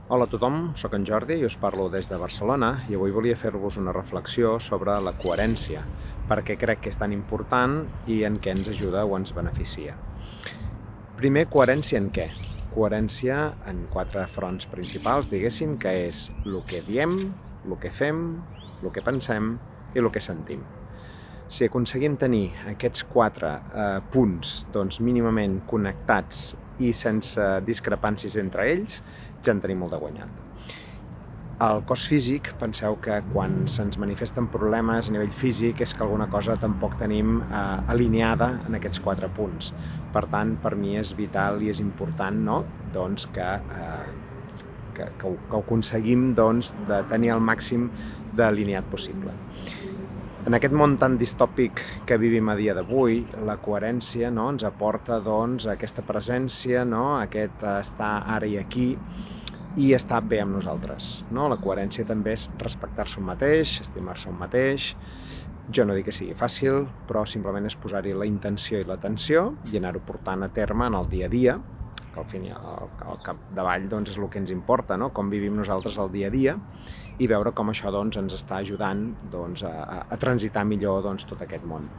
Hola a tothom, sóc en Jordi i us parlo des de Barcelona i avui volia fer-vos una reflexió sobre la coherència, perquè crec que és tan important i en què ens ajuda o ens beneficia. Primer, coherència en què? Coherència en 4 fronts principals, diguéssim, que és el que diem, el que fem, el que pensem i el que sentim. Si aconseguim tenir aquests 4 punts mínimament connectats i sense discrepàncies entre ells, ja en tenim molt de guanyat. El cos físic, penseu que quan se'ns manifesten problemes a nivell físic és que alguna cosa tampoc tenim alineada en aquests 4 punts. Per tant, per mi és vital i és important, no? que ho aconseguim de tenir el màxim d'alineat possible. En aquest món tan distòpic que vivim a dia d'avui, la coherència ens aporta aquesta presència, aquest estar ara i aquí i estar bé amb nosaltres. La coherència també és respectar-se un mateix, estimar-se un mateix. Jo no dic que sigui fàcil, però simplement és posar-hi la intenció i l'atenció i anar-ho portant a terme en el dia a dia, que al fin i al capdavall és el que ens importa, com vivim nosaltres el dia a dia, i veure com això ens està ajudant a transitar millor tot aquest món.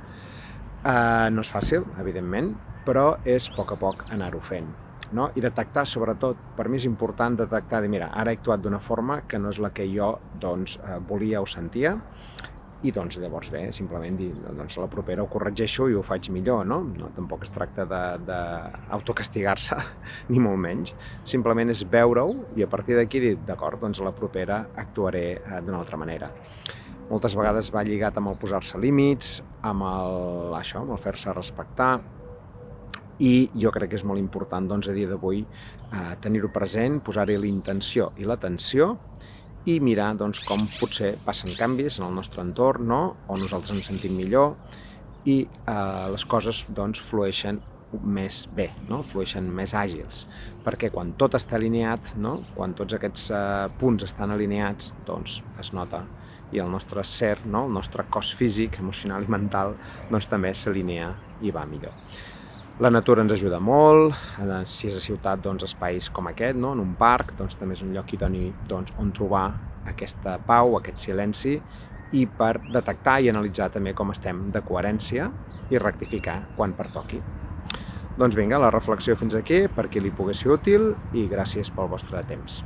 No és fàcil, evidentment, però és a poc anar-ho fent. I detectar, sobretot, per mi és important detectar, mira, ara he actuat d'una forma que no és la que jo volia o sentia, i llavors bé, simplement dir, la propera ho corregeixo i ho faig millor, no? Tampoc es tracta d'autocastigar-se, ni molt menys. Simplement és veure-ho i a partir d'aquí dir, d'acord, la propera actuaré d'una altra manera. Moltes vegades va lligat amb el posar-se límits, amb el fer-se respectar, i jo crec que és molt important a dia d'avui tenir-ho present, posar-hi la intenció i l'atenció i mirar com potser passen canvis en el nostre entorn, o nosaltres ens sentim millor i les coses flueixen més bé, flueixen més àgils, perquè quan tot està alineat, quan tots aquests punts estan alineats, es nota i el nostre ser, el nostre cos físic, emocional i mental també s'alinea i va millor. La natura ens ajuda molt, si és a ciutat, espais com aquest, en un parc, també és un lloc idoni on trobar aquesta pau, aquest silenci, i per detectar i analitzar també com estem de coherència i rectificar quan pertoqui. Doncs vinga, la reflexió fins aquí, per qui li pugui ser útil, i gràcies pel vostre temps.